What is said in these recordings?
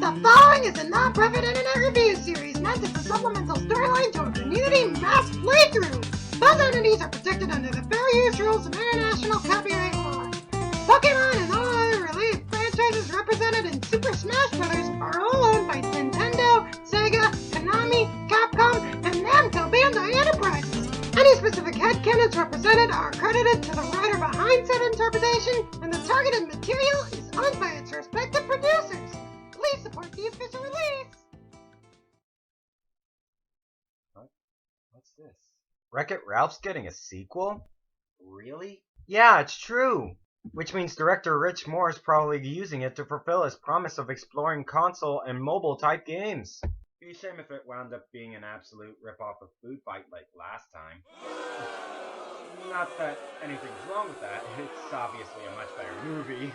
The following is a non-profit internet review series meant as a supplemental storyline to a community mass playthrough. Both entities are protected under the fair use rules of international copyright law. Pokemon and all other related franchises represented in Super Smash Bros. Are all owned by Nintendo, Sega, Konami, Capcom, and Namco Bandai Enterprises. Any specific headcanons represented are credited to the writer behind said interpretation, and the targeted material is owned by its respective producers. Please support the official release! What's this? Wreck-It Ralph's getting a sequel? Really? Yeah, it's true! Which means director Rich Moore is probably using it to fulfill his promise of exploring console and mobile-type games. Be a shame if it wound up being an absolute rip-off of Food Fight like last time. Not that anything's wrong with that, it's obviously a much better movie.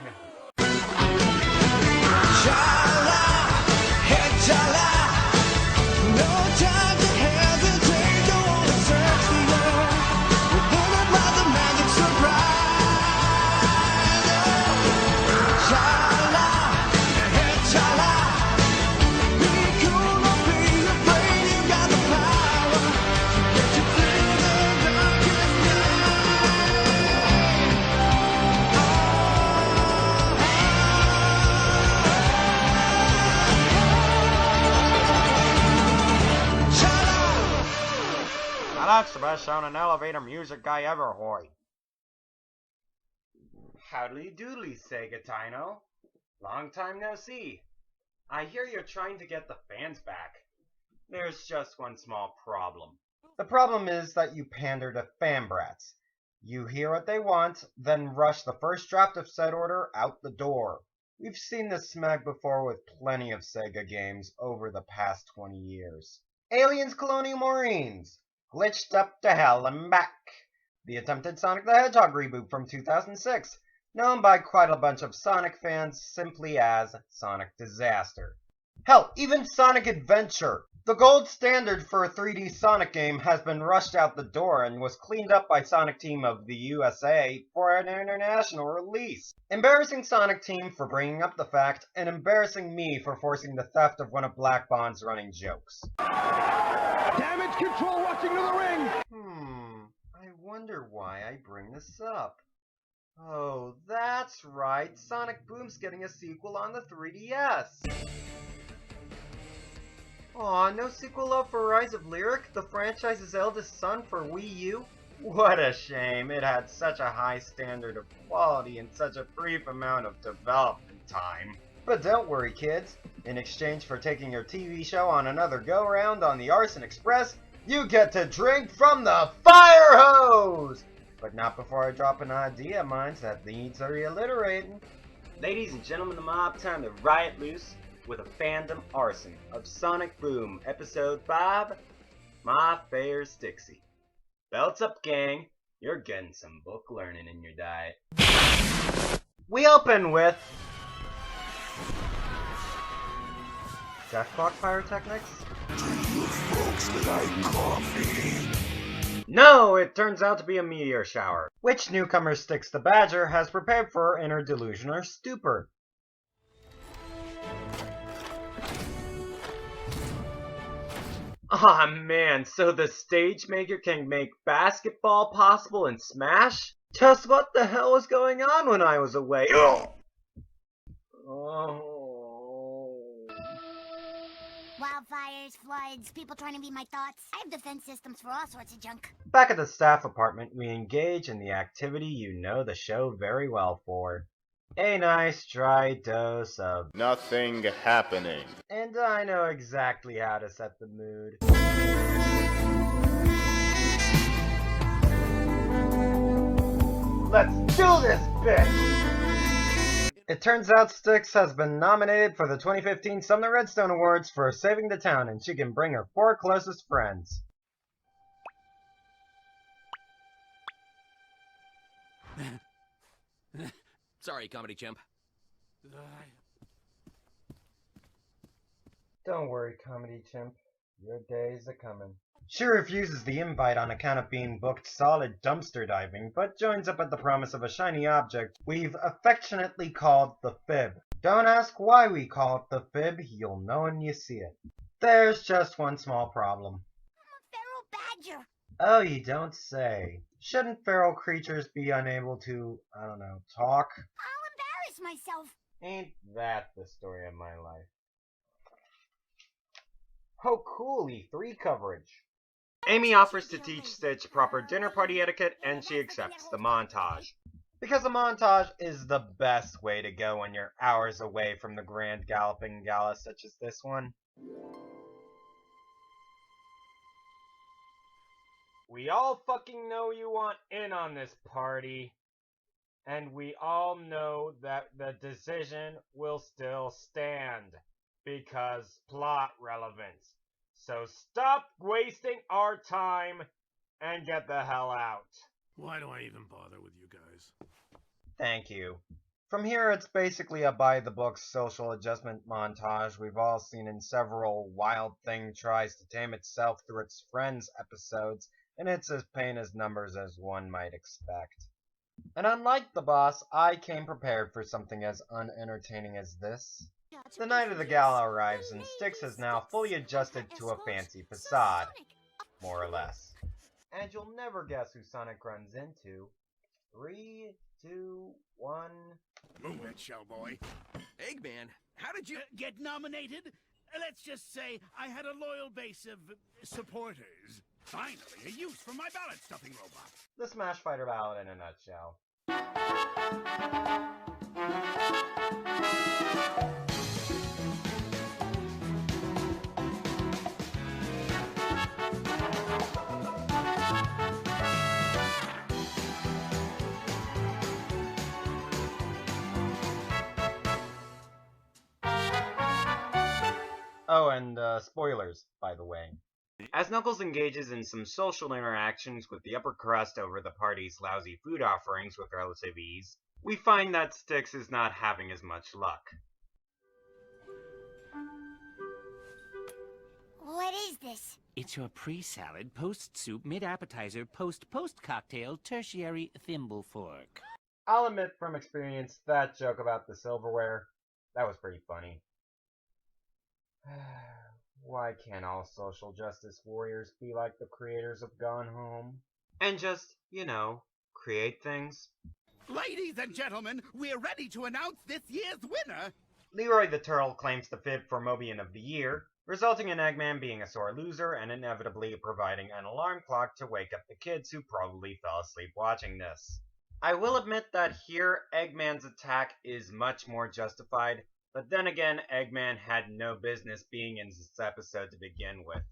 That's the best sounding elevator music I ever heard. Howdy doodly, Sega Tino. Long time no see. I hear you're trying to get the fans back. There's just one small problem. The problem is that you pander to fan brats. You hear what they want, then rush the first draft of said order out the door. We've seen this smag before with plenty of Sega games over the past 20 years. Aliens Colonial Marines! Glitched up to hell and back. The attempted Sonic the Hedgehog reboot from 2006, known by quite a bunch of Sonic fans simply as Sonic Disaster. Hell, even Sonic Adventure, the gold standard for a 3D Sonic game, has been rushed out the door and was cleaned up by Sonic Team of the USA for an international release. Embarrassing Sonic Team for bringing up the fact, and embarrassing me for forcing the theft of one of Black Bond's running jokes. Damage control rushing to the ring! I wonder why I bring this up. Oh, that's right, Sonic Boom's getting a sequel on the 3DS. Aw, no sequel love for Rise of Lyric, the franchise's eldest son for Wii U? What a shame, it had such a high standard of quality and such a brief amount of development time. But don't worry, kids. In exchange for taking your TV show on another go-round on the Arson Express, you get to drink from the fire hose! But not before I drop an idea of mine that needs a reiterating. Ladies and gentlemen of the mob, time to riot loose with a Fandom Arson of Sonic Boom, Episode 5, My Fair Sticksy. Belts up, gang. You're getting some book learning in your diet. We open with Death Clock Pyrotechnics? Do you folks like coffee? No, it turns out to be a meteor shower, which newcomer Styx the Badger has prepared for in her delusional stupor. Aw man, so the stage maker can make basketball possible in Smash? Just what the hell was going on when I was away? Ugh. Oh. Wildfires, floods, people trying to be my thoughts. I have defense systems for all sorts of junk. Back at the staff apartment, we engage in the activity you know the show very well for. A nice dry dose of Nothing happening. and I know exactly how to set the mood. Let's do this, bitch! It turns out Styx has been nominated for the 2015 Sumner Redstone Awards for saving the town, and she can bring her 4 closest friends. Sorry, comedy chimp. Don't worry, comedy chimp. Your days are coming. She refuses the invite on account of being booked solid dumpster diving, but joins up at the promise of a shiny object we've affectionately called the Fib. Don't ask why we call it the fib, you'll know when you see it. There's just one small problem. I'm a feral badger. Oh, you don't say. Shouldn't feral creatures be unable to, talk? I'll embarrass myself. Ain't that the story of my life? Oh, cool, E3 coverage. Amy offers to teach Stitch proper dinner party etiquette, and she accepts the montage. Because a montage is the best way to go when you're hours away from the grand galloping gala such as this one. We all fucking know you want in on this party. And we all know that the decision will still stand. Because plot relevance. So stop wasting our time and get the hell out. Why do I even bother with you guys? Thank you. From here, it's basically a by-the-book social adjustment montage we've all seen in several Wild Thing Tries to Tame Itself Through Its Friends episodes, and it's as plain as numbers as one might expect. And unlike the boss, I came prepared for something as unentertaining as this. The night of the gala arrives, and Styx is now fully adjusted to a fancy facade, more or less. And you'll never guess who Sonic runs into. 3, 2, 1... Move it, Shellboy. Eggman, how did you... Get nominated? Let's just say I had a loyal base of supporters. Finally, a use for my ballot stuffing robot. The Smash Fighter ballad in a nutshell. Oh, and spoilers, by the way. As Knuckles engages in some social interactions with the upper crust over the party's lousy food offerings with relative ease, we find that Styx is not having as much luck. What is this? It's your pre-salad, post-soup, mid-appetizer, post-cocktail, tertiary thimble fork. I'll admit from experience that joke about the silverware, that was pretty funny. Why can't all social justice warriors be like the creators of Gone Home? And just, create things? Ladies and gentlemen, we're ready to announce this year's winner. Leroy the Turtle claims the fib for Mobian of the Year, resulting in Eggman being a sore loser and inevitably providing an alarm clock to wake up the kids who probably fell asleep watching this. I will admit that here, Eggman's attack is much more justified, but then again, Eggman had no business being in this episode to begin with.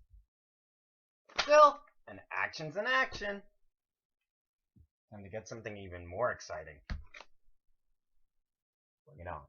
Still, an action's an action. Time to get something even more exciting. Bring it on.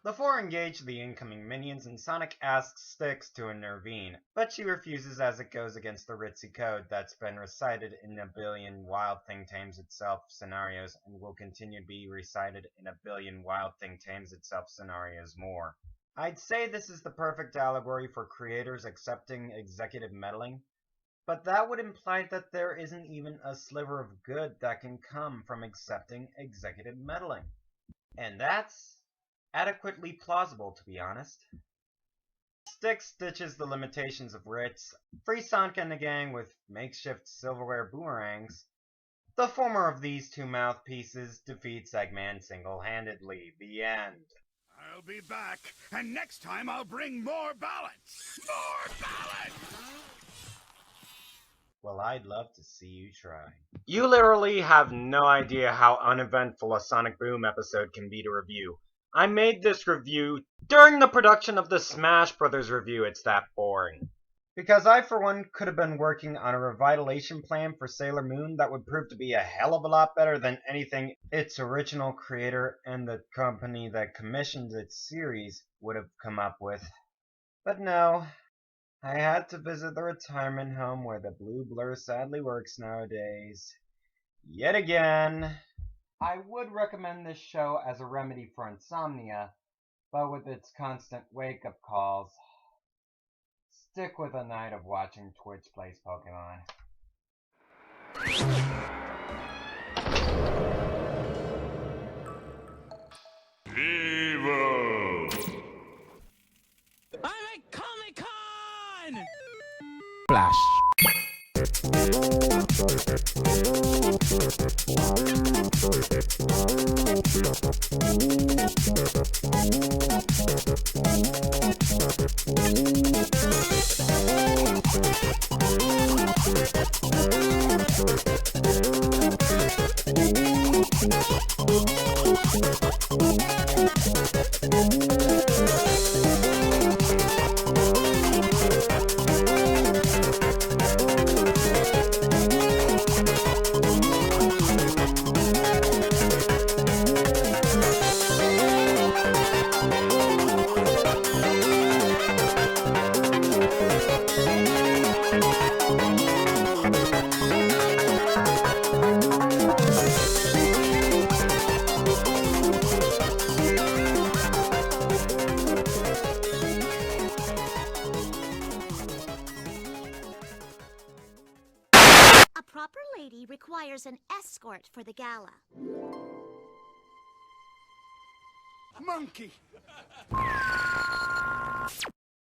The four engage the incoming minions, and Sonic asks Styx to intervene, but she refuses as it goes against the ritzy code that's been recited in a billion Wild Thing Tames Itself scenarios and will continue to be recited in a billion Wild Thing Tames Itself scenarios more. I'd say this is the perfect allegory for creators accepting executive meddling, but that would imply that there isn't even a sliver of good that can come from accepting executive meddling. And that's adequately plausible, to be honest. Styx stitches the limitations of writs, frees Sonic and the gang with makeshift silverware boomerangs. The former of these two mouthpieces defeats Eggman single-handedly. The end. I'll be back, and next time I'll bring more ballots! More ballots! Well, I'd love to see you try. You literally have no idea how uneventful a Sonic Boom episode can be to review. I made this review during the production of the Smash Brothers review. It's that boring. Because I, for one, could have been working on a revitalization plan for Sailor Moon that would prove to be a hell of a lot better than anything its original creator and the company that commissioned its series would have come up with. But no, I had to visit the retirement home where the blue blur sadly works nowadays. Yet again. I would recommend this show as a remedy for insomnia, but with its constant wake-up calls, stick with a night of watching Twitch plays Pokemon. Evil! I'm at Comic-Con! Flash. A proper lady requires an escort for the gala. Monkey!